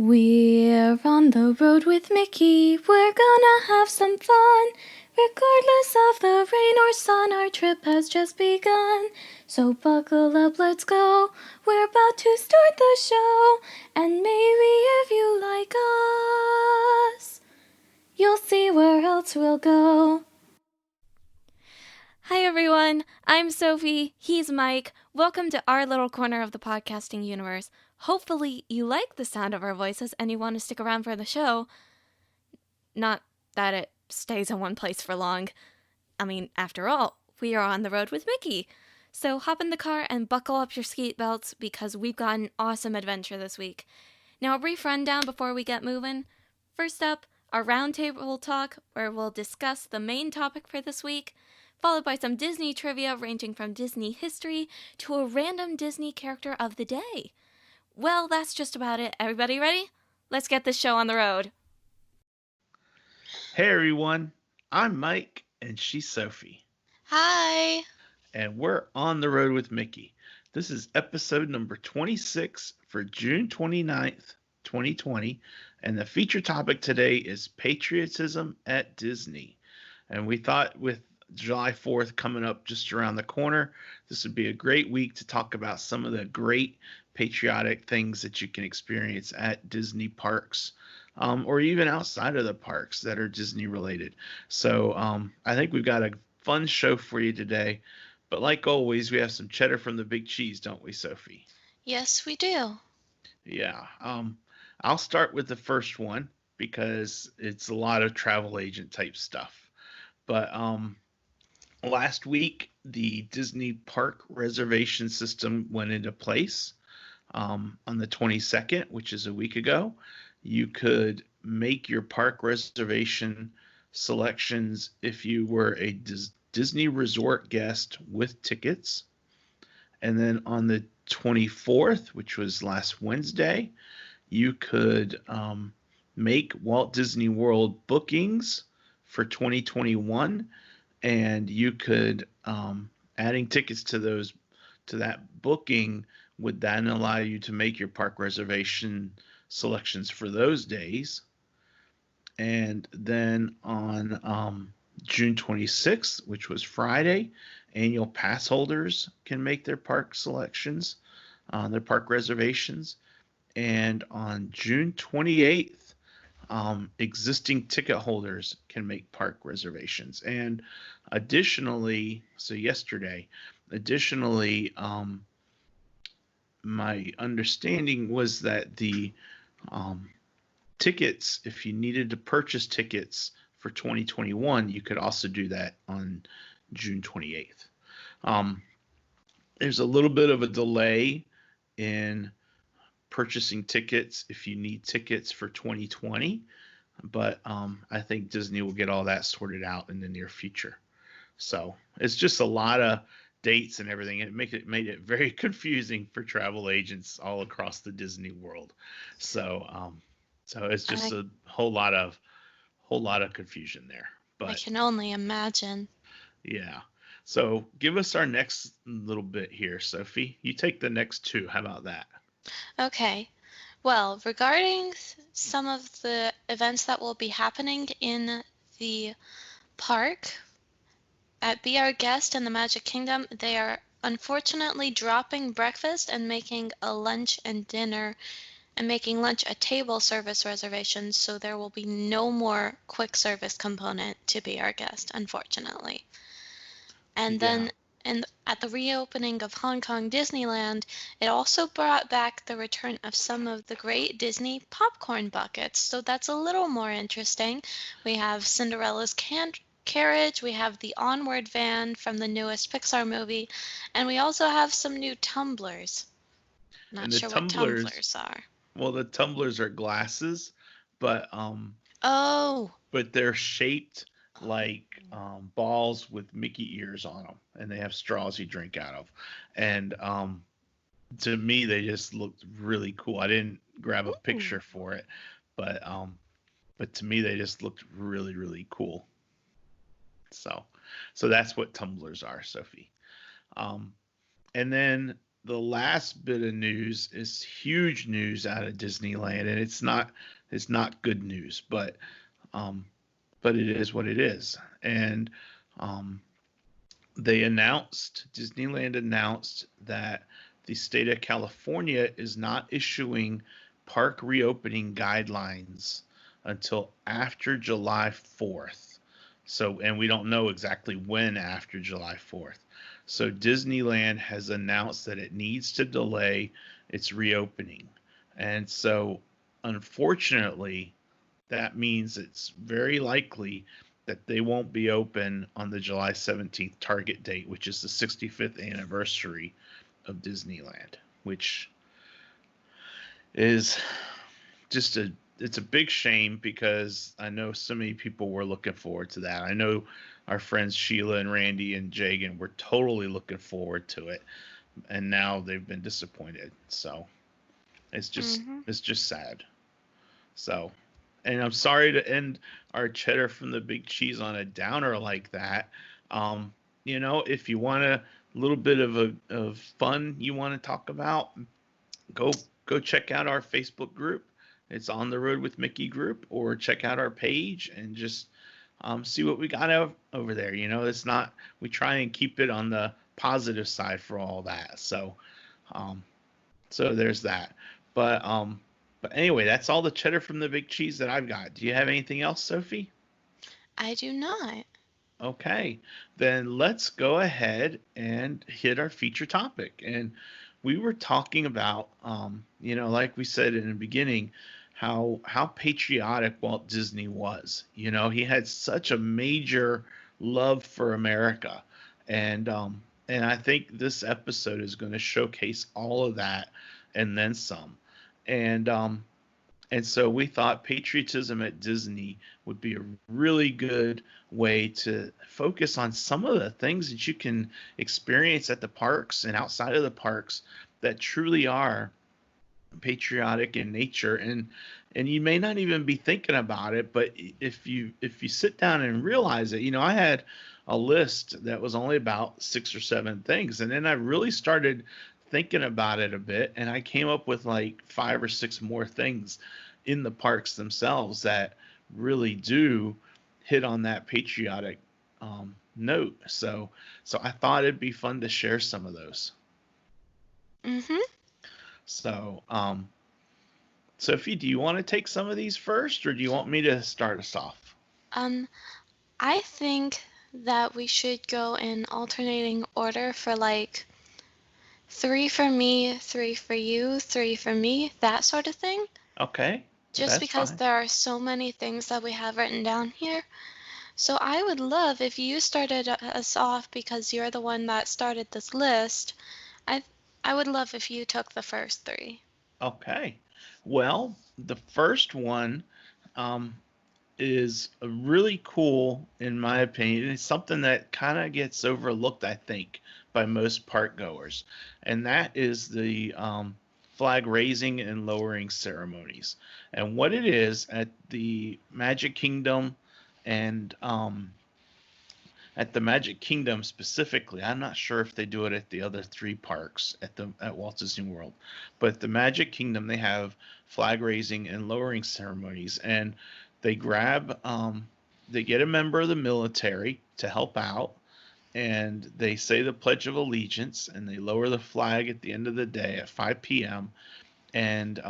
We're on the road with Mickey, we're gonna have some fun. Regardless of the rain or sun, our trip has just begun. So buckle up, let's go, we're about to start the show. And maybe if you like us, you'll see where else we'll go. Hi everyone, I'm Sophie, he's Mike. Welcome to our little corner of the podcasting universe. Hopefully you like the sound of our voices and you want to stick around for the show. Not that it stays in one place for long. I mean, after all, we are on the road with Mickey. So hop in the car and buckle up your seat belts because we've got an awesome adventure this week. Now a brief rundown before we get moving. First up, our roundtable talk where we'll discuss the main topic for this week, followed by some Disney trivia ranging from Disney history to a random Disney character of the day. Well, that's just about it. Everybody ready? Let's get this show on the road. Hey everyone, I'm Mike and she's Sophie. Hi. And we're on the road with Mickey. This is episode number 26 for June 29th, 2020. And the feature topic today is patriotism at Disney. And we thought with July 4th coming up just around the corner, this would be a great week to talk about some of the great patriotic things that you can experience at Disney parks. Or even outside of the parks that are Disney related. So I think we've got a fun show for you today. But like always, we have some cheddar from the big cheese, don't we, Sophie? Yes, we do. Yeah. I'll start with the first one because it's a lot of travel agent type stuff. But last week, the Disney park reservation system went into place on the 22nd, which is a week ago. You could make your park reservation selections if you were a Disney resort guest with tickets. And then on the 24th, which was last Wednesday, you could make Walt Disney World bookings for 2021, and you could adding tickets to that booking would then allow you to make your park reservation selections for those days. And then on June 26th, which was Friday, annual pass holders can make their park selections, their park reservations. And on June 28th, existing ticket holders can make park reservations. And additionally, my understanding was that the tickets, if you needed to purchase tickets for 2021, you could also do that on June 28th. There's a little bit of a delay in purchasing tickets if you need tickets for 2020, but I think Disney will get all that sorted out in the near future. So it's just a lot of dates and everything. It made it very confusing for travel agents all across the Disney world. So it's just a whole lot of confusion there. But I can only imagine. yeah. So give us our next little bit here, Sophie. You take the next two. How about that? Okay. Well, regarding some of the events that will be happening in the park at Be Our Guest in the Magic Kingdom, they are unfortunately dropping breakfast and making lunch a table service reservation, so there will be no more quick service component to Be Our Guest, unfortunately. And then at the reopening of Hong Kong Disneyland, it also brought back the return of some of the great Disney popcorn buckets. So that's a little more interesting. We have Cinderella's carriage, we have the Onward van from the newest Pixar movie, and we also have some new tumblers. Not sure what tumblers are. Well, the tumblers are glasses, but but they're shaped like balls with Mickey ears on them, and they have straws you drink out of. And to me, they just looked really cool. I didn't grab a picture for it, but to me, they just looked really, really cool. So that's what tumblers are, Sophie. And then the last bit of news is huge news out of Disneyland, and it's not good news, um, but it is what it is. And um, Disneyland announced that the state of California is not issuing park reopening guidelines until after July 4th. So, and we don't know exactly when after July 4th. So, Disneyland has announced that it needs to delay its reopening. And so, unfortunately, that means it's very likely that they won't be open on the July 17th target date, which is the 65th anniversary of Disneyland, which is just it's a big shame because I know so many people were looking forward to that. I know our friends Sheila and Randy and Jagan were totally looking forward to it, and now they've been disappointed. So it's just sad. So, and I'm sorry to end our cheddar from the big cheese on a downer like that. If you want a little bit of fun you want to talk about, go go check out our Facebook group. It's On the Road with Mickey group, or check out our page and just see what we got over there. It's not, we try and keep it on the positive side for all that. Um, so there's that. But anyway, that's all the cheddar from the big cheese that I've got. Do you have anything else, Sophie? I do not. Okay, then let's go ahead and hit our feature topic. And we were talking about, like we said in the beginning, how patriotic Walt Disney was. He had such a major love for America, and I think this episode is going to showcase all of that and then some. And and so we thought patriotism at Disney would be a really good way to focus on some of the things that you can experience at the parks and outside of the parks that truly are patriotic in nature. And you may not even be thinking about it, but if you sit down and realize it, I had a list that was only about 6 or 7 things, and then I really started thinking about it a bit, and I came up with like 5 or 6 more things in the parks themselves that really do hit on that patriotic note. So I thought it'd be fun to share some of those. Mm-hmm. So Sophie, do you want to take some of these first, or do you want me to start us off? I think that we should go in alternating order for like 3 for me, 3 for you, 3 for me, that sort of thing. Okay, Just that's because fine. there are so many things that we have written down here. So I would love if you started us off because you're the one that started this list. I I would love if you took the first 3. Okay. Well, the first one um, is a really cool, in my opinion. It's something that kind of gets overlooked, I think, by most park goers, and that is the flag raising and lowering ceremonies. And what it is at the Magic Kingdom and at the Magic Kingdom specifically, I'm not sure if they do it at the other 3 parks at Walt Disney World, but the Magic Kingdom, they have flag raising and lowering ceremonies, and they they get a member of the military to help out, and they say the Pledge of Allegiance, and they lower the flag at the end of the day at 5 p.m. And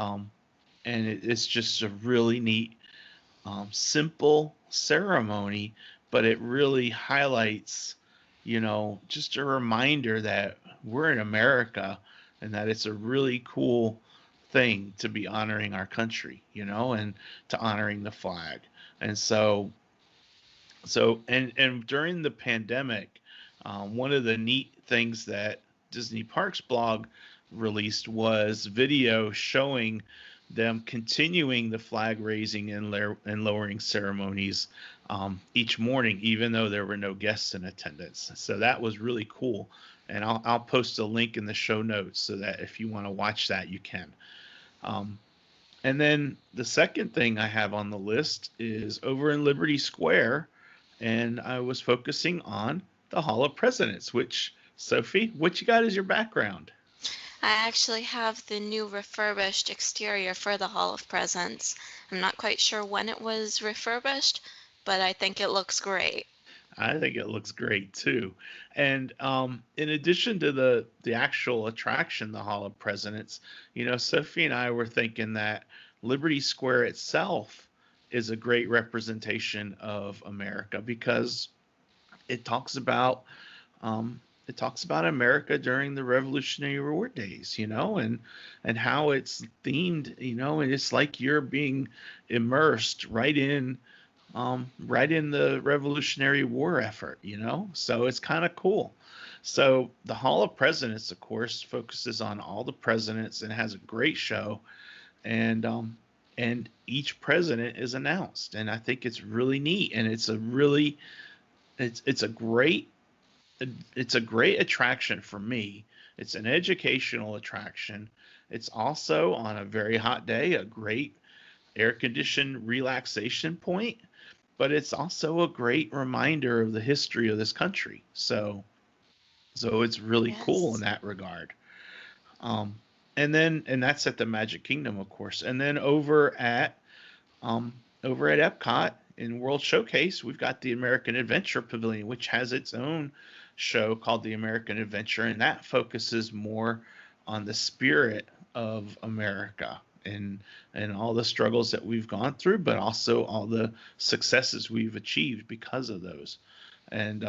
it's just a really neat, simple ceremony, but it really highlights, just a reminder that we're in America and that it's a really cool thing to be honoring our country, and to honoring the flag. And and during the pandemic, one of the neat things that Disney Parks blog released was video showing them continuing the flag raising and lowering ceremonies each morning, even though there were no guests in attendance. So that was really cool. And I'll post a link in the show notes so that if you want to watch that, you can. Um, and then the second thing I have on the list is over in Liberty Square, and I was focusing on the Hall of Presidents, which, Sophie, what you got as your background? I actually have the new refurbished exterior for the Hall of Presents. I'm not quite sure when it was refurbished, but I think it looks great. I think it looks great too. And in addition to the actual attraction, the Hall of Presidents, Sophie and I were thinking that Liberty Square itself is a great representation of America because it talks about um, it talks about America during the Revolutionary War days, and how it's themed, and it's like you're being immersed right in the Revolutionary War effort, So it's kind of cool. So the Hall of Presidents, of course, focuses on all the presidents and has a great show, and each president is announced, and I think it's really neat, and it's a great it's a great attraction for me. It's an educational attraction. It's also on a very hot day a great air conditioned relaxation point, but it's also a great reminder of the history of this country. So it's really cool in Yes. that regard. Um, and that's at the Magic Kingdom, of course. And then over at Epcot in World Showcase, we've got the American Adventure Pavilion, which has its own show called the American Adventure, and that focuses more on the spirit of America and all the struggles that we've gone through, but also all the successes we've achieved because of those. And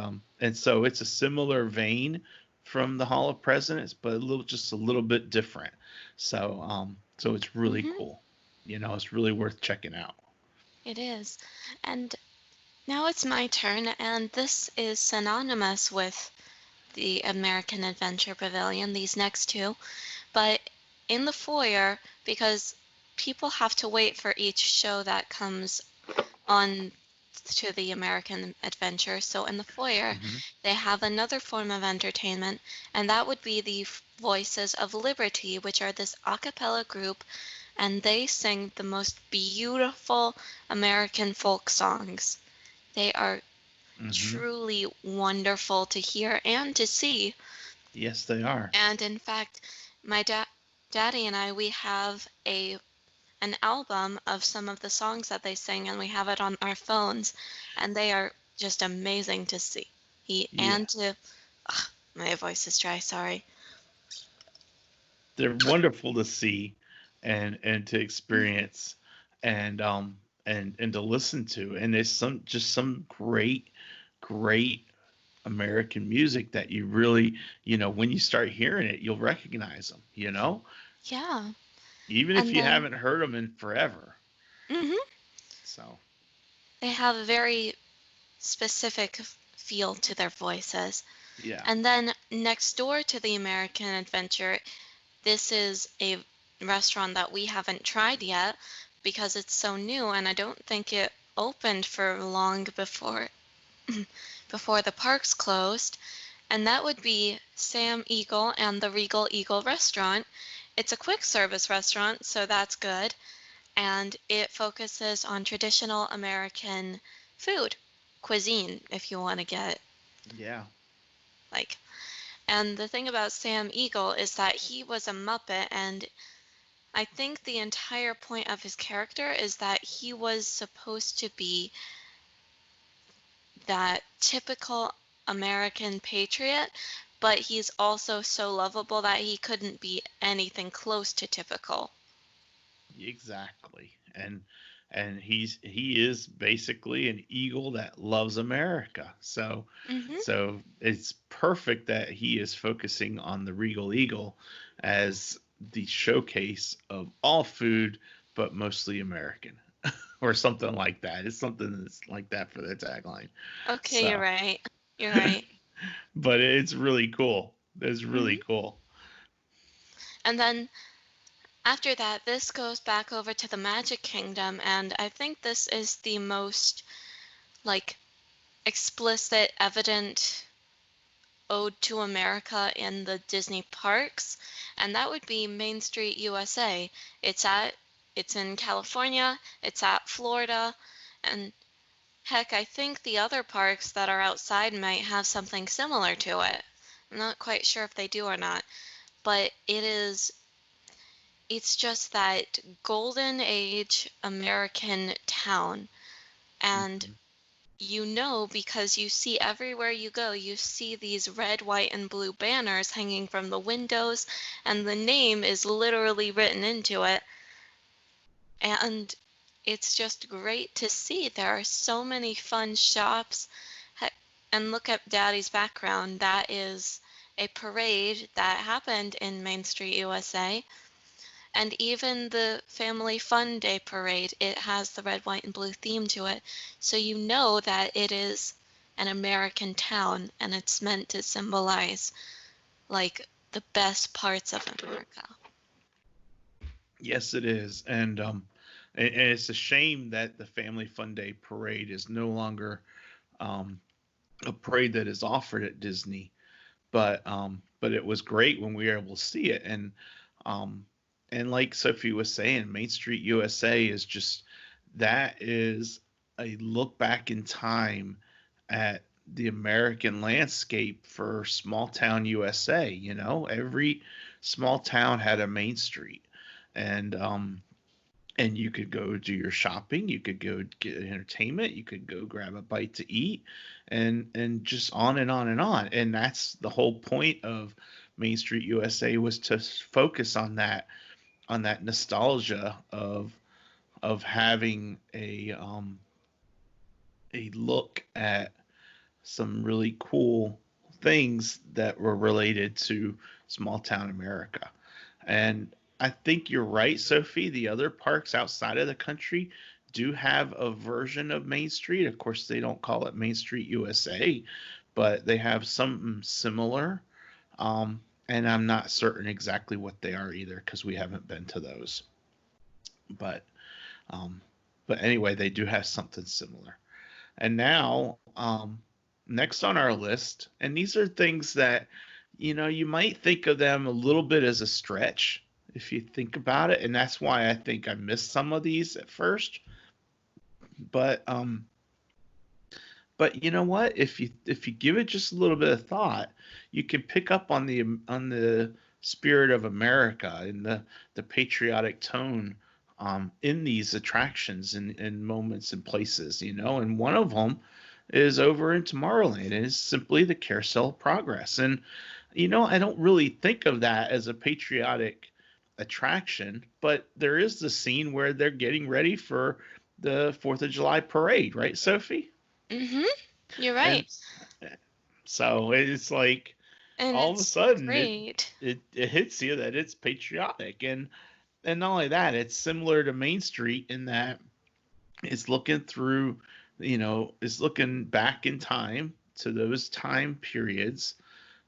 so it's a similar vein from the Hall of Presidents, but just a little bit different. So it's really Hmm. cool. It's really worth checking out. It is. And now it's my turn, and this is synonymous with the American Adventure Pavilion, these next two. But in the foyer, because people have to wait for each show that comes on to the American Adventure. So in the foyer, Hmm. they have another form of entertainment, and that would be the Voices of Liberty, which are this a cappella group, and they sing the most beautiful American folk songs. They are Hmm. truly wonderful to hear and to see. Yes, they are. And in fact, my daddy and I, we have an album of some of the songs that they sing, and we have it on our phones, and they are just amazing to see. Yeah, And to, ugh, my voice is dry, sorry. they're wonderful to see and to Mhm. experience and to listen to. And there's some great American music that you really, when you start hearing it, you'll recognize them. Yeah. Even if And you then haven't heard them in forever. mhm, So, they have a very specific feel to their voices. yeah. And then next door to the American Adventure, this is a restaurant that we haven't tried yet because it's so new, and I don't think it opened for long before the parks closed, and that would be Sam Eagle and the Regal Eagle Restaurant. It's a quick service restaurant, so that's good, and it focuses on traditional American food, cuisine, if you want to get Yeah. like. And the thing about Sam Eagle is that he was a Muppet, and I think the entire point of his character is that he was supposed to be that typical American patriot, but he's also so lovable that he couldn't be anything close to typical. Exactly. And he is basically an eagle that loves America. So Hmm. so it's perfect that he is focusing on the Regal Eagle as the showcase of all food, but mostly American, or something like that. It's something that's like that for the tagline. Okay, you're So, right. You're right. but it's really cool. It's really Hmm. cool. And then after that, this goes back over to the Magic Kingdom, and I think this is the most like explicit, evident ode to America in the Disney parks, and that would be Main Street USA. It's at it's in California, it's at Florida, and heck, I think the other parks that are outside might have something similar to it. I'm not quite sure if they do or not. but it's just that golden age American town. And Mm-hmm. because you see everywhere you go, you see these red, white, and blue banners hanging from the windows, and the name is literally written into it. And it's just great to see. There are so many fun shops. And look at Daddy's background. That is a parade that happened in Main Street, USA. And even the Family Fun Day parade, it has the red, white, and blue theme to it. So you know that it is an American town and it's meant to symbolize like the best parts of America. Yes, it is, and it's a shame that the Family Fun Day parade is no longer um, a parade that is offered at Disney. But it was great when we were able to see it, um, and like Sophie was saying, Main Street USA is just that is a look back in time at the American landscape for small town USA. You know, every small town had a Main Street, and and you could go do your shopping, you could go get entertainment, you could go grab a bite to eat, and just on and on and on. And that's the whole point of Main Street USA, was to focus on that nostalgia of having a look at some really cool things that were related to small town America. And I think you're right, Sophie. The other parks outside of the country do have a version of Main Street. Of course, they don't call it Main Street USA, but they have something similar. And I'm not certain exactly what they are either, because we haven't been to those. But um, but anyway, they do have something similar. And now, next on our list, and these are things that, you might think of them a little bit as a stretch if you think about it, and that's why I think I missed some of these at first. But but you know what? If you give it just a little bit of thought, you can pick up on the spirit of America and the patriotic tone in these attractions and moments and places. And one of them is over in Tomorrowland, and it's simply the Carousel of Progress. And I don't really think of that as a patriotic attraction, but there is the scene where they're getting ready for the Fourth of July parade, right, Sophie? Mhm. You're And right. so it's like And all of a it's sudden great. it hits you that it's patriotic, and not only that, it's similar to Main Street in that it's looking through, it's looking back in time to those time periods,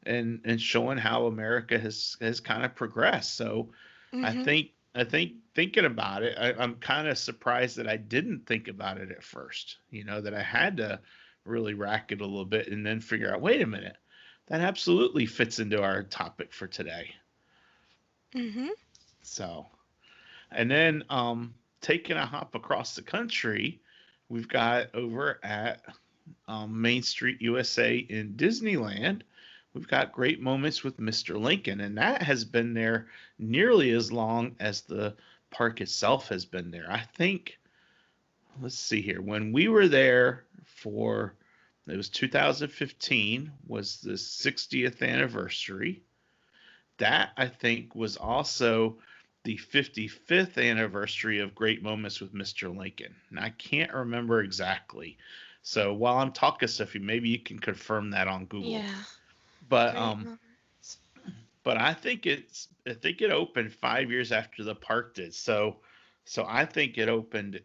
and showing how America has kind of progressed. So I Mhm. think I think thinking about it, I'm kind of surprised that I didn't think about it at first. That I had to really rack it a little bit and then figure out, wait a minute, that absolutely fits into our topic for today. Mhm. So, and then taking a hop across the country, we've got over at Main Street USA in Disneyland. We've got great moments with Mr. Lincoln, and that has been there nearly as long as the park itself has been there. I think, let's see here, when we were there for, it was 2015, was the 60th anniversary. That, I think, was also the 55th anniversary of Great Moments with Mr. Lincoln. And I can't remember exactly. So while I'm talking, Sophie, maybe you can confirm that on Google. Yeah. But Great moments. I think it opened 5 years after the park did. So I think it opened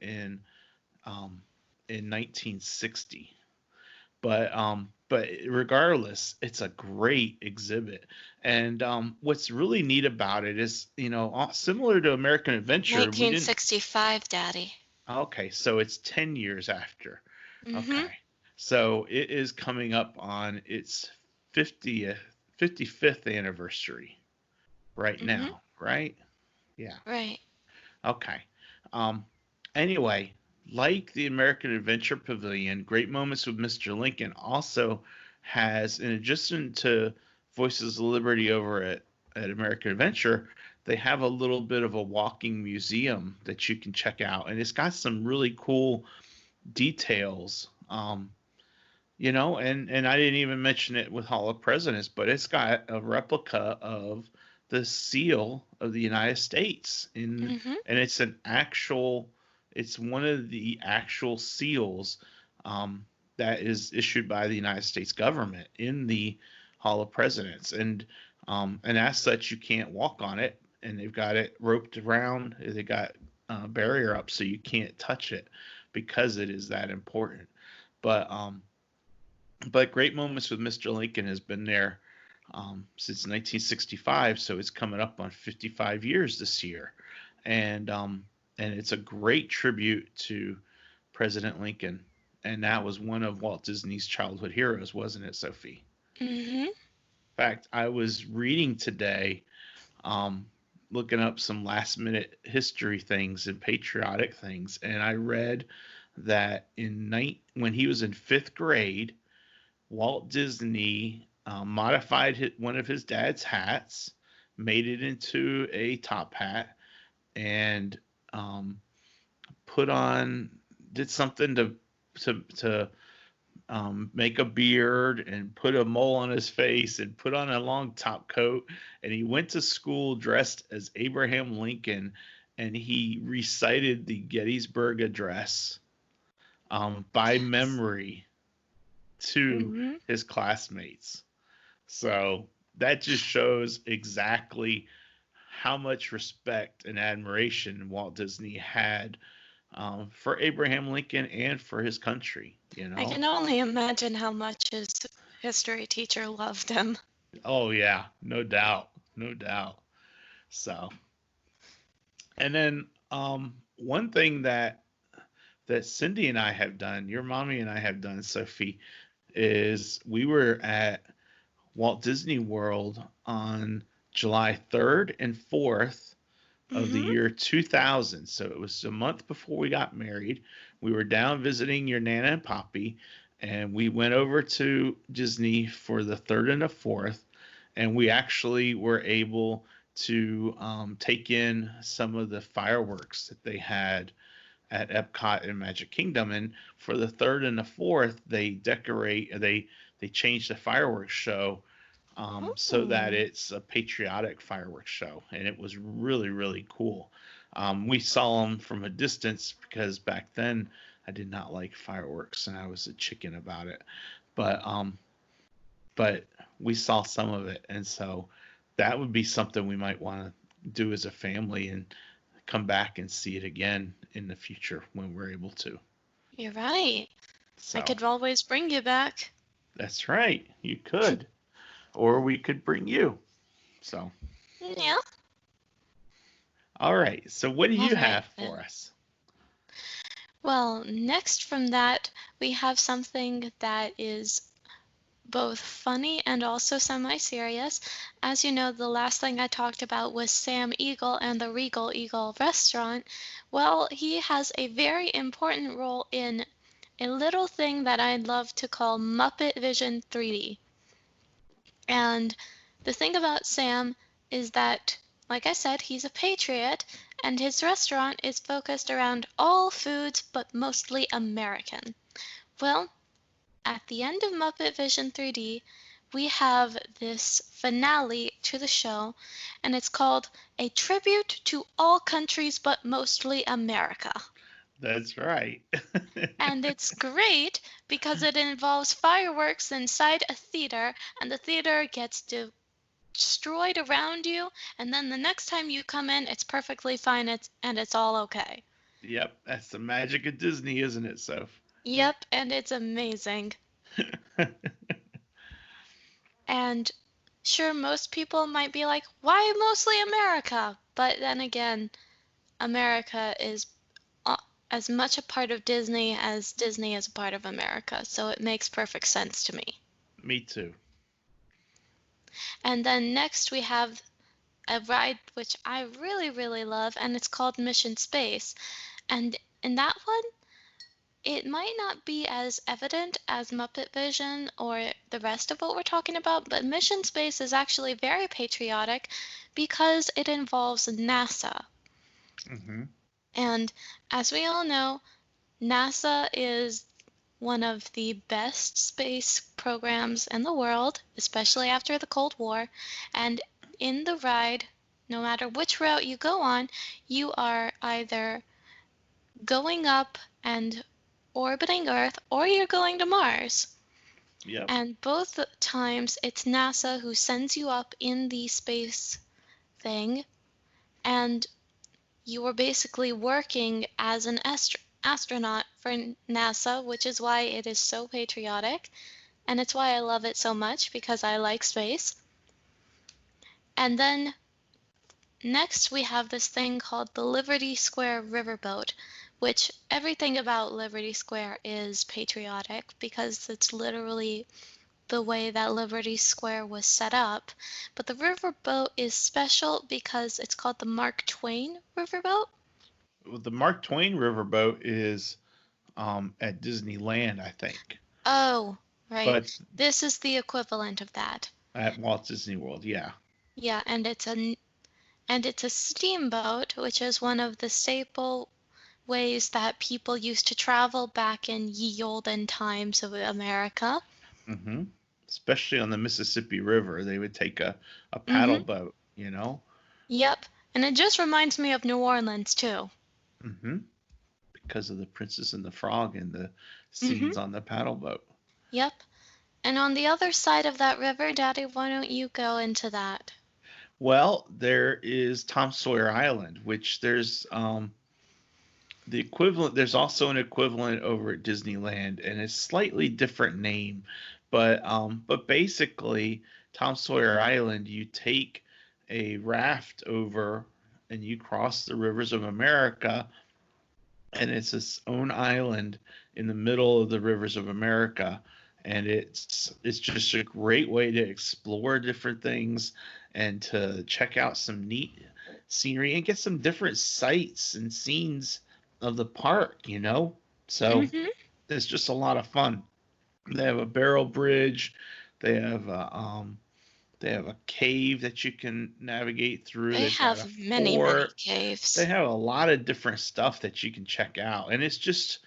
um, in 1960. But regardless, it's a great exhibit. And what's really neat about it is, similar to American Adventure, we didn't. 1965, Daddy. Okay, so it's 10 years after. Mhm. Okay, so it is coming up on its 50th, 55th anniversary right Mhm. now, right? Yeah. Right. Okay. Um, anyway, like the American Adventure Pavilion, Great Moments with Mr. Lincoln also has, in addition to Voices of Liberty over at at American Adventure, they have a little bit of a walking museum that you can check out, and it's got some really cool details. And I didn't even mention it with Hall of Presidents, but it's got a replica of the seal of the United States Mm-hmm. and it's one of the actual seals that is issued by the United States government in the Hall of Presidents, and as such, you can't walk on it, and they've got it roped around. They got a barrier up so you can't touch it because it is that important. But Great Moments with Mr. Lincoln has been there since 1965, so it's coming up on 55 years this year, and it's a great tribute to President Lincoln, and that was one of Walt Disney's childhood heroes, wasn't it, Sophie? Mm-hmm. In fact, I was reading today, um, looking up some last minute history things and patriotic things, and I read that when he was in fifth grade, Walt Disney modified one of his dad's hats, made it into a top hat, and um, put on did something to make a beard and put a mole on his face and put on a long top coat, and he went to school dressed as Abraham Lincoln, and he recited the Gettysburg Address by memory to Mm-hmm. his classmates. So that just shows exactly how much respect and admiration Walt Disney had for Abraham Lincoln and for his country, you I know? can only imagine how much his history teacher loved him. Oh, yeah, no doubt. No doubt. So, and then one thing that Cindy and I have done, your mommy and I have done, Sophie, is we were at Walt Disney World on July 3rd and 4th of the Mm-hmm. year 2000. So it was a month before we got married. We were down visiting your Nana and Poppy, and we went over to Disney for the 3rd and the 4th, and we actually were able to take in some of the fireworks that they had at Epcot and Magic Kingdom. And for the 3rd and the 4th, they changed the fireworks show so that Oh. it's a patriotic fireworks show, and it was really really cool. We saw them from a distance because back then I did not like fireworks and I was a chicken about it, but but we saw some of it, and so that would be something we might want to do as a family and come back and see it again in the future when we're able to. You're right. I So could always bring you back. that's right, you could, or we could bring you. So Yeah. all right, so what do All you right have for then. us? Well, next from that, we have something that is both funny and also semi-serious. As you know, the last thing I talked about was Sam Eagle and the Regal Eagle restaurant. Well, he has a very important role in a little thing that I love to call Muppet Vision 3D. And the thing about Sam is that, like I said, he's a patriot, and his restaurant is focused around all foods but mostly American. Well, at the end of Muppet Vision 3D, we have this finale to the show, and it's called A Tribute to All Countries But Mostly America. That's right. And it's great because it involves fireworks inside a theater, and the theater gets destroyed around you, and then the next time you come in, it's perfectly fine, and it's all okay. Yep, that's the magic of Disney, isn't it, Soph? Yep, and it's amazing. And sure, most people might be like, why mostly America? But then again, America is uh, as much a part of Disney as Disney is a part of America, so it makes perfect sense to me. Me too. And then next we have a ride which I really, really love, and it's called Mission Space. And in that one, it might not be as evident as Muppet Vision or the rest of what we're talking about, but Mission Space is actually very patriotic because it involves NASA. Mm-hmm. And as we all know, NASA is one of the best space programs in the world, especially after the Cold War. And in the ride, no matter which route you go on, you are either going up and orbiting Earth or you're going to Mars. Yep. And both times it's NASA who sends you up in the space thing, and you are basically working as an astronaut for NASA, which is why it is so patriotic. And it's why I love it so much, because I like space. And then next we have this thing called the Liberty Square Riverboat, which everything about Liberty Square is patriotic because it's literally the way that Liberty Square was set up. But the riverboat is special because it's called the Mark Twain Riverboat. Well, the Mark Twain riverboat is at Disneyland, I think, Oh, right. but This is the equivalent of that. at Walt Disney World, yeah. Yeah, and it's a steamboat, which is one of the staple ways that people used to travel back in ye olden times of America. Mm-hmm. Especially on the Mississippi River, they would take a paddle Mm-hmm. boat, you know. Yep. And it just reminds me of New Orleans too. Mm-hmm. Because of the Princess and the Frog and the Mm-hmm. scenes on the paddle boat. Yep. And on the other side of that river, Daddy, why don't you go into that? Well, there is Tom Sawyer Island, which there's the equivalent. There's also an equivalent over at Disneyland, and it's slightly different name, but basically Tom Sawyer Island, you take a raft over and you cross the rivers of America, and it's its own island in the middle of the rivers of America, and it's just a great way to explore different things and to check out some neat scenery and get some different sights and scenes of the park, you know? So Mm-hmm. it's just a lot of fun. They have a barrel bridge. They have they have a cave that you can navigate through. They They've got a have many, many fort. They caves. have a lot of different stuff that you can check out, and it's just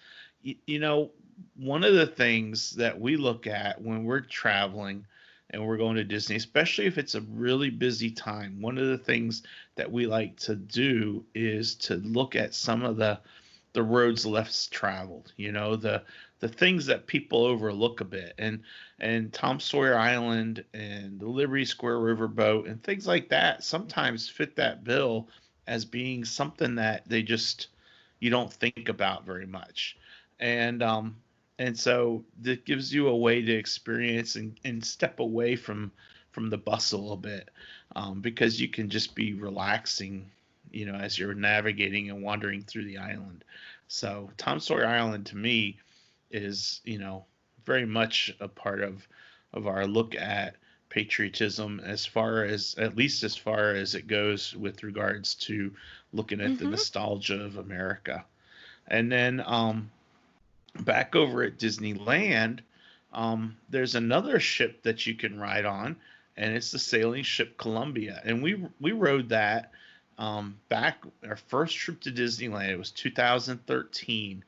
you know, one of the things that we look at when we're traveling and we're going to Disney, especially if it's a really busy time, one of the things that we like to do is to look at some of the roads less traveled, you know, the things that people overlook a bit. And Tom Sawyer Island and the Liberty Square Riverboat and things like that sometimes fit that bill as being something that they just you don't think about very much. And and so that gives you a way to experience and step away from the bustle a bit, because you can just be relaxing, you know, as you're navigating and wandering through the island. So Tom Sawyer Island to me is, you know, very much a part of our look at patriotism, as far as at least as far as it goes with regards to looking at the Mm-hmm. nostalgia of America. And then back over at Disneyland, there's another ship that you can ride on, and it's the sailing ship Columbia. And we rode that back our first trip to Disneyland. It was 2013,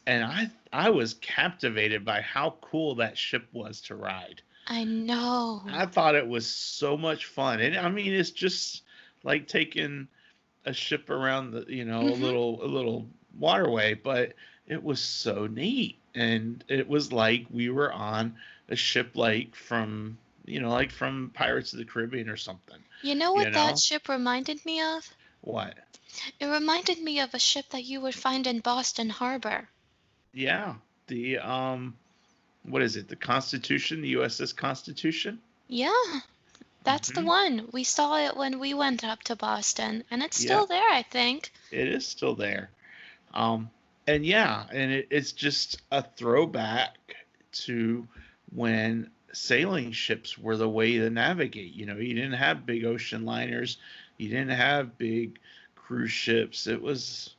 and I was captivated by how cool that ship was to ride. I know. I thought it was so much fun, and I mean it's just like taking a ship around the Mm-hmm. a little waterway, but it was so neat, and it was like we were on a ship like from like from Pirates of the Caribbean or something. You know You what that know ship reminded me of? what? It reminded me of a ship that you would find in Boston Harbor. Yeah, the what is it? The Constitution, the USS Constitution. Yeah, that's the Hmm. one. We saw it when we went up to Boston, and it's still Yep, there, I think. it is still there. Um, and yeah, and it's just a throwback to when sailing ships were the way to navigate. You know, you didn't have big ocean liners, you didn't have big cruise ships. It was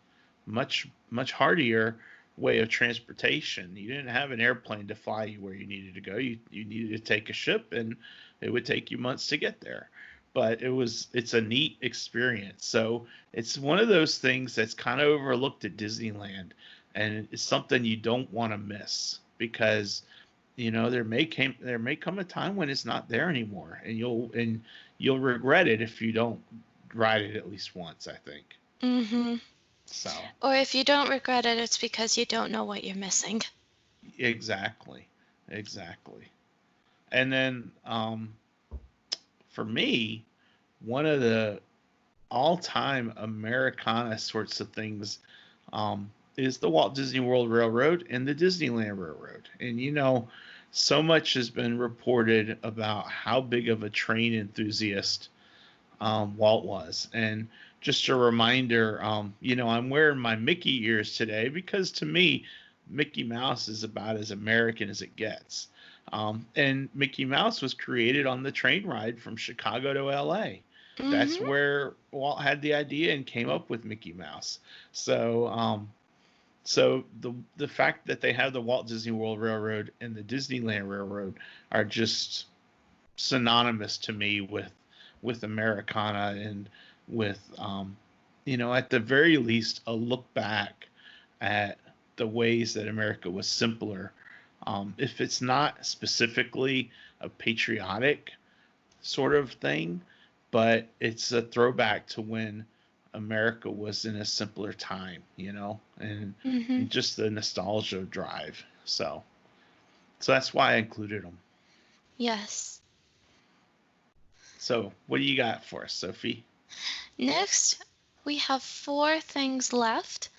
much hardier way of transportation. You didn't have an airplane to fly you where you needed to go. You needed to take a ship, and it would take you months to get there. But it's a neat experience. So it's one of those things that's kind of overlooked at Disneyland, and it's something you don't want to miss because there may come a time when it's not there anymore, and you'll regret it if you don't ride it at least once, I think. Mm-hmm. So Or if you don't regret it, it's because you don't know what you're missing. exactly, exactly. And then for me, one of the all-time Americana sorts of things is the Walt Disney World Railroad and the Disneyland Railroad. And so much has been reported about how big of a train enthusiast Walt was. And just a reminder, I'm wearing my Mickey ears today because to me, Mickey Mouse is about as American as it gets. And Mickey Mouse was created on the train ride from Chicago to LA. That's Mm-hmm. where Walt had the idea and came up with Mickey Mouse. So the fact that they have the Walt Disney World Railroad and the Disneyland Railroad are just synonymous to me with Americana and with at the very least a look back at the ways that America was simpler. If it's not specifically a patriotic sort of thing, but it's a throwback to when America was in a simpler time, and Mm-hmm. just the nostalgia drive. So that's why I included them. Yes. So what do you got for us, Sophie? Next, we have 4 things left.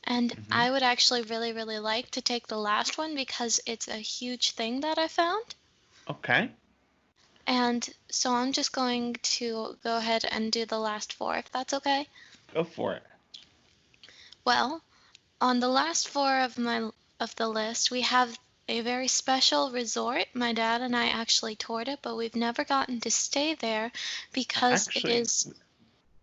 And Mm-hmm. I would actually really, really like to take the last one because it's a huge thing that I found. Okay. And so I'm just going to go ahead and do the last 4, if that's okay. Go for it. Well, on the last 4 of the list, we have a very special resort. My dad and I actually toured it, but we've never gotten to stay there because it Actually, is.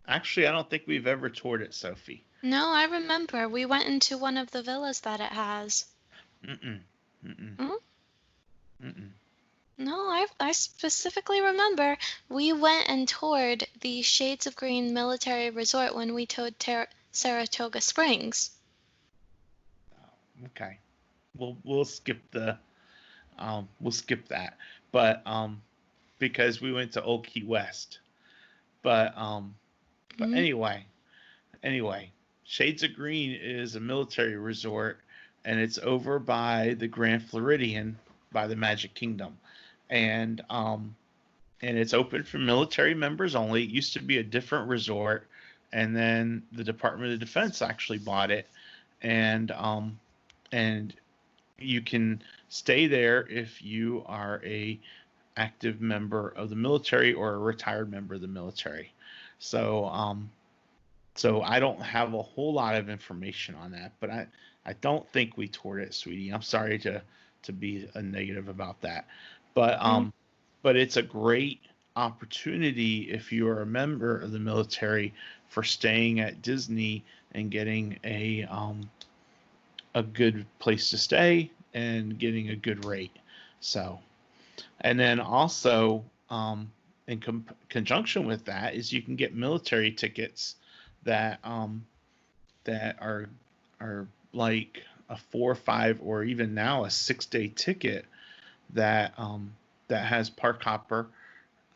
actually, I don't think we've ever toured it, Sophie. No, I remember. We went into one of the villas that it has. Mm-mm. Mm-mm. Hmm? Mm-mm. No, I specifically remember we went and toured the Shades of Green Military Resort when we toured Saratoga Springs. Okay. We'll skip that. But because we went to Old Key West. But Hmm. anyway, Shades of Green is a military resort, and it's over by the Grand Floridian by the Magic Kingdom, and it's open for military members only. It used to be a different resort, and then the Department of Defense actually bought it, and you can stay there if you are a active member of the military or a retired member of the military. So so I don't have a whole lot of information on that, but I don't think we toured it, sweetie. I'm sorry to be a negative about that, but but it's a great opportunity if you are a member of the military for staying at Disney and getting a good place to stay and getting a good rate. So, and then also in conjunction with that is you can get military tickets that that are like a 4 or 5 or even now a 6-day ticket that that has park hopper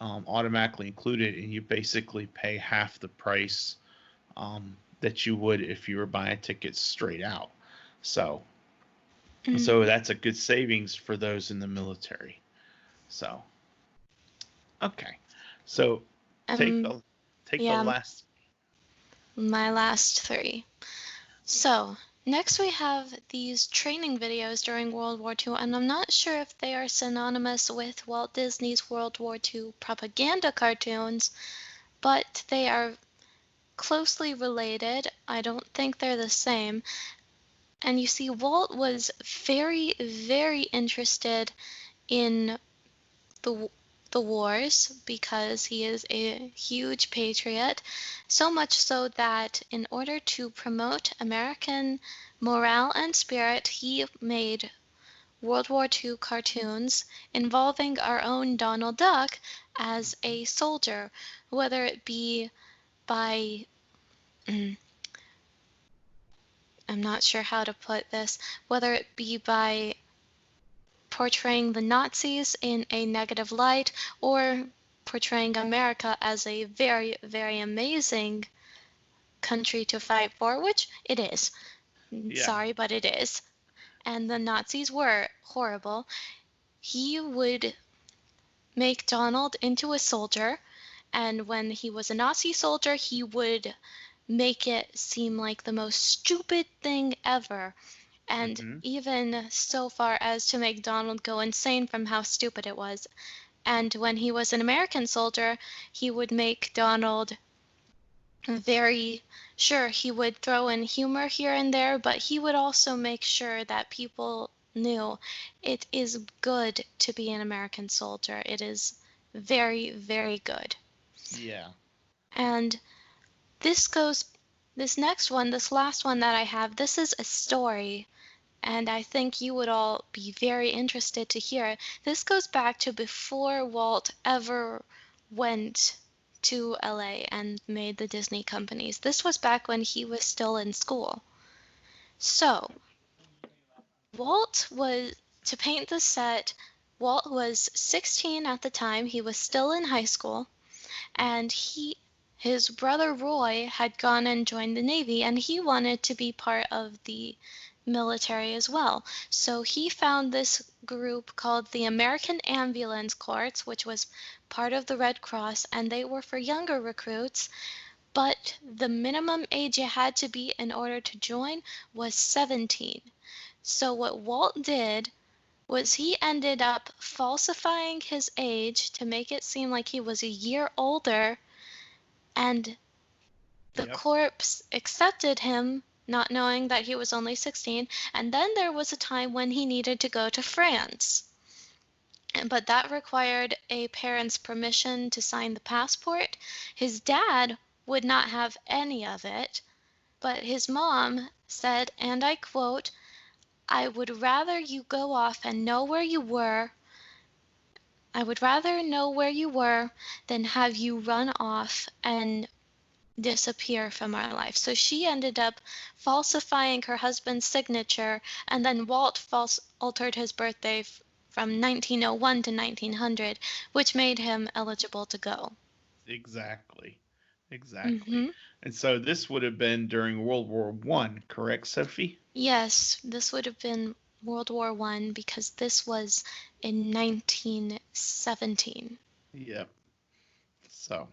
automatically included, and you basically pay half the price that you would if you were buying tickets straight out. So Mm. so that's a good savings for those in the military. So okay, so take Um, the take the yeah, last. my last 3. So, next we have these training videos during World War II, and I'm not sure if they are synonymous with Walt Disney's World War II propaganda cartoons, but they are closely related. I don't think they're the same. And you see, Walt was very, very interested in the the wars because he is a huge patriot, so much so that in order to promote American morale and spirit, he made World War II cartoons involving our own Donald Duck as a soldier, whether it be by, I'm not sure how to put this, whether it be by portraying the Nazis in a negative light or portraying America as a very, very amazing country to fight for, which it is. Yeah. Sorry, but it is. And the Nazis were horrible. He would make Donald into a soldier, and when he was a Nazi soldier, he would make it seem like the most stupid thing ever. And Hmm. even so far as to make Donald go insane from how stupid it was. And when he was an American soldier, he would make Donald very sure he would throw in humor here and there, but he would also make sure that people knew it is good to be an American soldier. It is very, very good. Yeah. And this goes, this next one, this last one that I have, this is a story, and I think you would all be very interested to hear it. This goes back to before Walt ever went to LA and made the Disney companies. This was back when he was still in school. So, Walt was, to paint the set, Walt was 16 at the time. He was still in high school, and his brother Roy had gone and joined the Navy, and he wanted to be part of the military as well. So he found this group called the American Ambulance Corps, which was part of the Red Cross, and they were for younger recruits, but the minimum age you had to be in order to join was 17. So what Walt did was he ended up falsifying his age to make it seem like he was a year older, and the Yep. corpse accepted him, not knowing that he was only 16. And then there was a time when he needed to go to France. But that required a parent's permission to sign the passport. His dad would not have any of it, but his mom said, and I quote, "I would rather you go off and know where you were. I would rather know where you were than have you run off and disappear from our life." So she ended up falsifying her husband's signature, and then Walt false altered his birthday from 1901 to 1900, which made him eligible to go. Exactly. Exactly. Hmm. And so this would have been during World War One, correct, Sophie? Yes, this would have been World War One because this was in 1917. Yep. So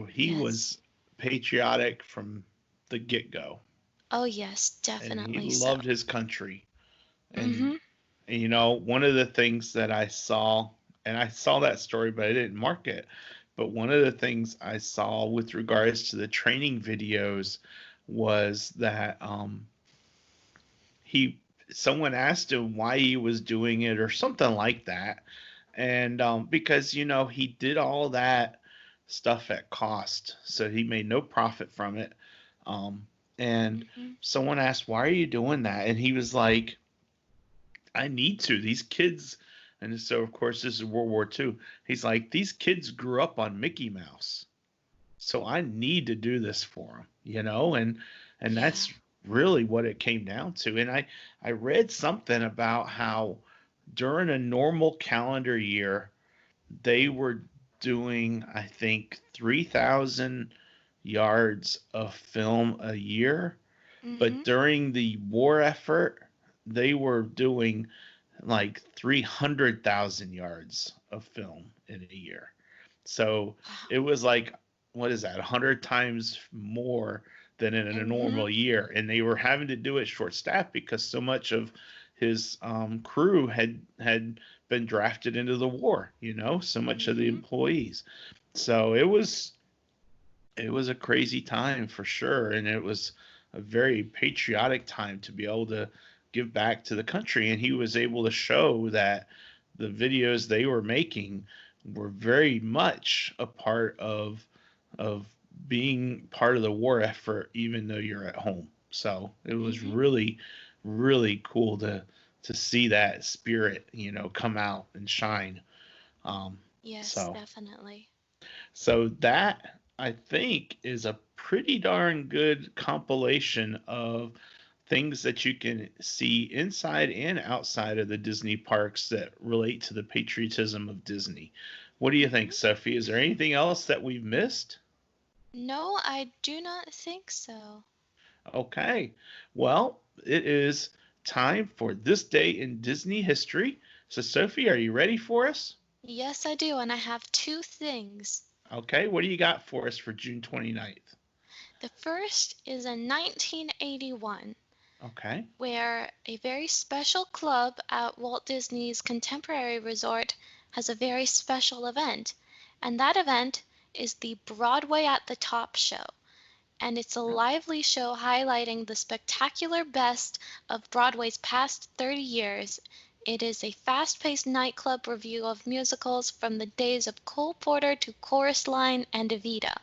he Yes. was patriotic from the get-go, Oh, yes, and he definitely so. loved his country. And, Hmm. and one of the things that I saw, and I saw that story, but I didn't mark it. But one of the things I saw with regards to the training videos was that he someone asked him why he was doing it or something like that, and because he did all that stuff at cost, so he made no profit from it. Um, and Hmm. someone asked, "Why are you doing that?" And he was like, "I need to. These kids." And so, of course, this is World War II. He's like, "These kids grew up on Mickey Mouse, so I need to do this for them, and Yeah. that's really what it came down to. And I read something about how during a normal calendar year they were doing, I think, 3,000 yards of film a year, but Hmm. during the war effort they were doing like 300,000 yards of film in a year. So Wow. it was like, what is that, 100 times more than in a Hmm. normal year. And they were having to do it short staffed because so much of his crew had been drafted into the war, so much of the Hmm. employees. So it was a crazy time for sure. And it was a very patriotic time to be able to give back to the country. And he was able to show that the videos they were making were very much a part of being part of the war effort, even though you're at home. So it was Hmm. really, really cool to see that spirit, come out and shine. Um, Yes, so definitely. so that I think is a pretty darn good compilation of things that you can see inside and outside of the Disney parks that relate to the patriotism of Disney. What do you think, Hmm. Sophie? Is there anything else that we've missed? No, I do not think so. Okay. Well, it is time for this day in Disney history. So, Sophie, are you ready for us? Yes, I do, and I have two things. Okay. What do you got for us for June 29th? The first is in 1981, Okay. where a very special club at Walt Disney's Contemporary Resort has a very special event. And that event is the Broadway at the Top show. And it's a lively show highlighting the spectacular best of Broadway's past 30 years. It is a fast paced nightclub review of musicals from the days of Cole Porter to Chorus Line and Evita.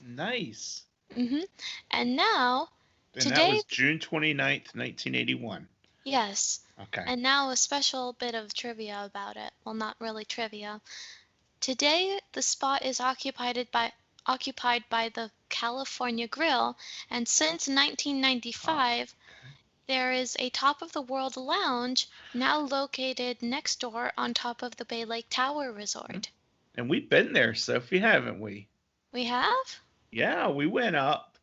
Nice. Hmm. And now, And that today, was June 29th, 1981. yes, Okay. and now a special bit of trivia about it. Well, not really trivia. Today, the spot is occupied by the California Grill, and since Oh, 1995, okay. there is a Top of the World lounge now located next door on top of the Bay Lake Tower Hmm. Resort. And we've been there, Sophie, haven't we? We have? Yeah, we went up.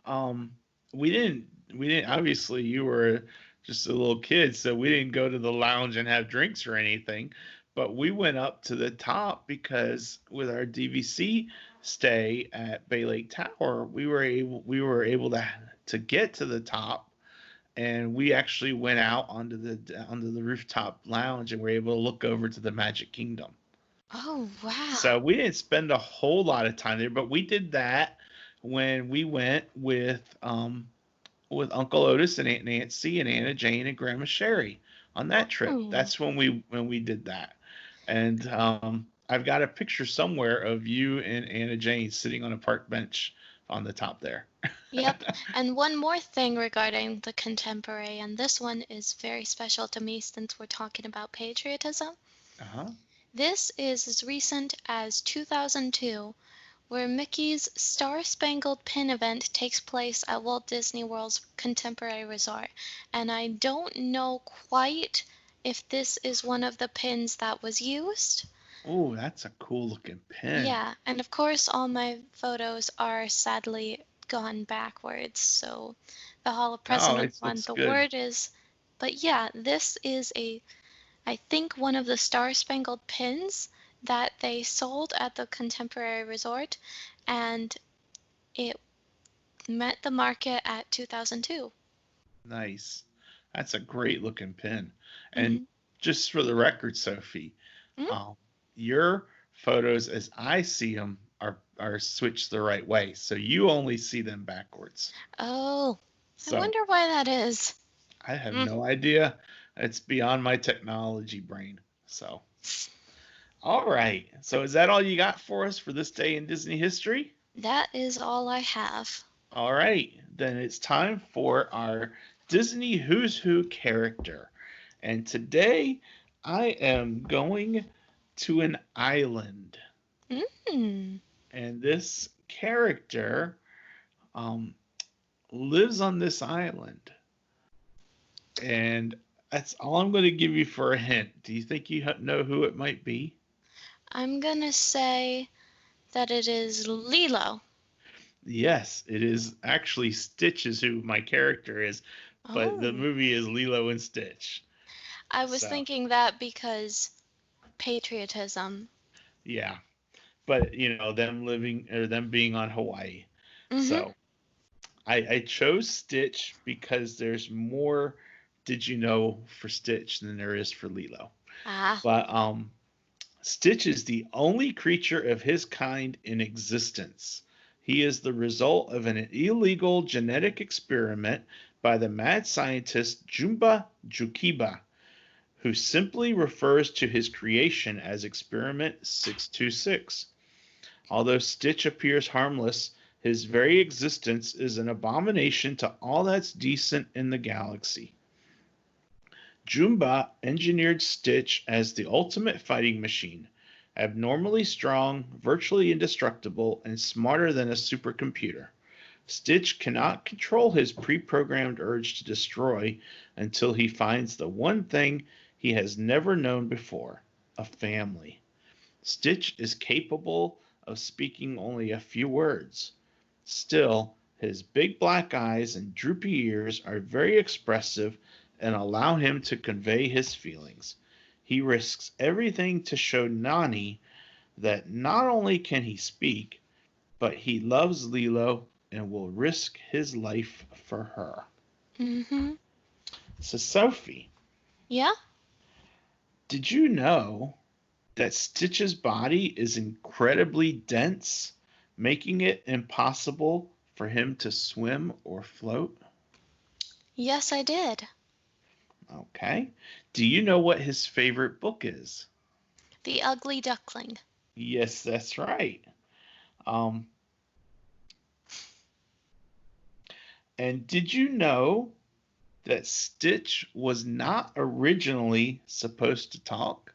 Um, we didn't obviously you were just a little kid, so we didn't go to the lounge and have drinks or anything. But we went up to the top because with our DVC stay at Bay Lake Tower, we were able to get to the top, and we actually went out onto the rooftop lounge and were able to look over to the Magic Kingdom. Oh, So wow. we didn't spend a whole lot of time there, but we did that when we went with Uncle Otis and Aunt Nancy and Anna Jane and Grandma Sherry on that trip. Oh, That's when we did that. And I've got a picture somewhere of you and Anna Jane sitting on a park bench on the top there. yep. And one more thing regarding the contemporary, and this one is very special to me since we're talking about patriotism. Uh-huh. This is as recent as 2002, where Mickey's Star Spangled Pin event takes place at Walt Disney World's Contemporary Resort. And I don't know quite if this is one of the pins that was used. Oh, that's a cool looking pin. Yeah, and of course, all my photos are sadly gone backwards. So the Hall of Oh, Presidents it one, looks the good. word is, but yeah, this is I think one of the Star Spangled Pins that they sold at the Contemporary Resort, and it met the market at 2002. Nice. That's a great looking pin. And Mm-hmm. just for the record, Sophie, Mm-hmm. um, your photos as I see them are switched the right way. So you only see them backwards. Oh, I So wonder why that is. I have Mm. no idea. It's beyond my technology brain. So, all right. So is that all you got for us for this day in Disney history? That is all I have. All right. Then it's time for our Disney Who's Who character. And today I am going to an island. Mm. And this character um, lives on this island. And that's all I'm going to give you for a hint. Do you think you know who it might be? I'm gonna say that it is Lilo. Yes, it is actually Stitch is who my character is, but the Oh, movie is Lilo and Stitch. I was So, thinking that because patriotism. yeah. But, them living or them being on Hawaii. Mm-hmm. So, I chose Stitch because there's more did you know for Stitch than there is for Lilo. Ah. But Stitch is the only creature of his kind in existence. He is the result of an illegal genetic experiment by the mad scientist Jumba Jukiba, who simply refers to his creation as Experiment 626. Although Stitch appears harmless, his very existence is an abomination to all that's decent in the galaxy. Jumba engineered Stitch as the ultimate fighting machine, abnormally strong, virtually indestructible, and smarter than a supercomputer. Stitch cannot control his pre-programmed urge to destroy until he finds the one thing he has never known before, a family. Stitch is capable of speaking only a few words. Still, his big black eyes and droopy ears are very expressive and allow him to convey his feelings. He risks everything to show Nani that not only can he speak, but he loves Lilo and will risk his life for her. Mm-hmm. So, Sophie. Yeah? Did you know that Stitch's body is incredibly dense, making it impossible for him to swim or float? Yes, I did. Okay. Do you know what his favorite book is? The Ugly Duckling. Yes, that's right. And did you know that Stitch was not originally supposed to talk?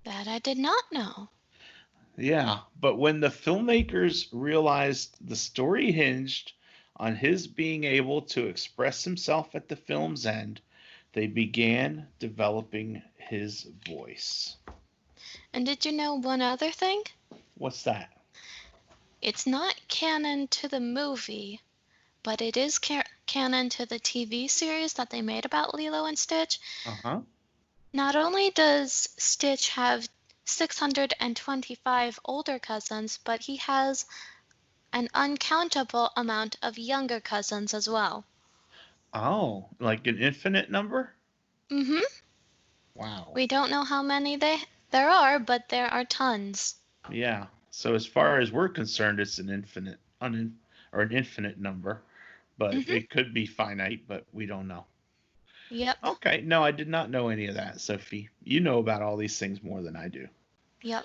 That I did not know. Yeah, but when the filmmakers realized the story hinged on his being able to express himself at the film's end, they began developing his voice. And did you know one other thing? What's that? It's not canon to the movie, but it is canon to the TV series that they made about Lilo and Stitch. Uh-huh. Not only does Stitch have 625 older cousins, but he has an uncountable amount of younger cousins as well. Oh, like an infinite number? Mm-hmm. Wow. We don't know how many there are, but there are tons. Yeah. So as far as we're concerned, it's an infinite or an infinite number, but it could be finite, but we don't know. Yep. Okay. No, I did not know any of that, Sophie. You know about all these things more than I do. Yep.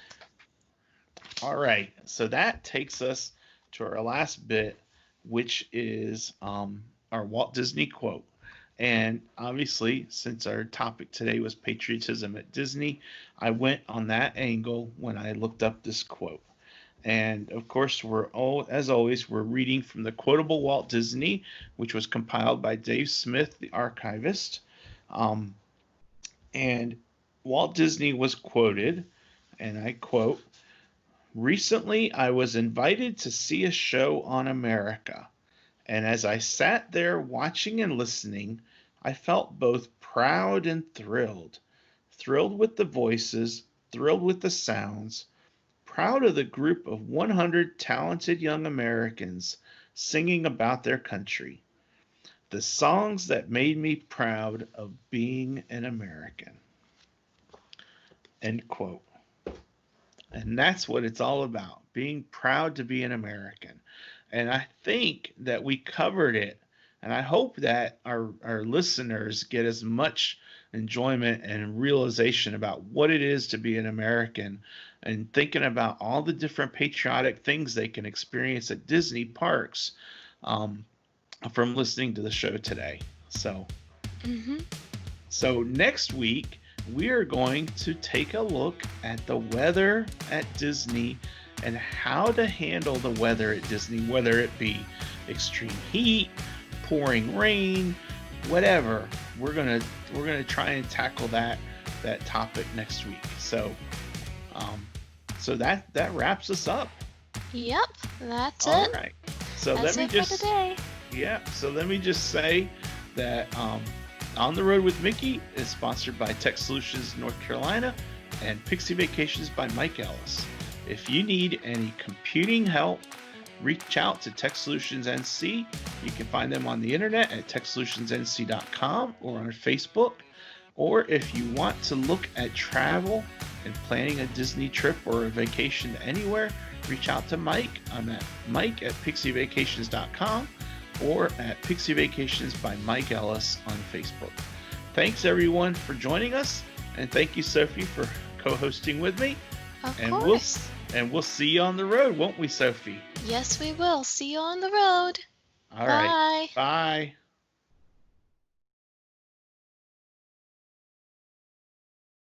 All right. So that takes us to our last bit, which is our Walt Disney quote. And obviously, since our topic today was patriotism at Disney, I went on that angle when I looked up this quote. And of course, as always, we're reading from the Quotable Walt Disney, which was compiled by Dave Smith, the archivist. And Walt Disney was quoted, and I quote, "Recently, I was invited to see a show on America. And as I sat there watching and listening, I felt both proud and thrilled. Thrilled with the voices, thrilled with the sounds, proud of the group of 100 talented young Americans singing about their country. The songs that made me proud of being an American." End quote. And that's what it's all about, being proud to be an American. And I think that we covered it. And I hope that our listeners get as much enjoyment and realization about what it is to be an American and thinking about all the different patriotic things they can experience at Disney parks from listening to the show today. So next week, we are going to take a look at the weather at Disney and how to handle the weather at Disney, whether it be extreme heat, pouring rain, whatever. We're gonna try and tackle that topic next week. So that wraps us up. Yep, that's it. All right. So that's let me it for today. Yeah. So let me just say that On the Road with Mickey is sponsored by Tech Solutions North Carolina and Pixie Vacations by Mike Ellis. If you need any computing help, reach out to Tech Solutions NC. You can find them on the internet at techsolutionsnc.com or on Facebook. Or if you want to look at travel and planning a Disney trip or a vacation to anywhere, reach out to Mike. I'm at Mike at pixievacations.com or at Pixie Vacations by Mike Ellis on Facebook. thanks everyone for joining us, and thank you, Sophie, for co-hosting with me. Of And course. we'll see you on the road, won't we, Sophie? Yes, we will. See you on the road. All right. Bye. Bye.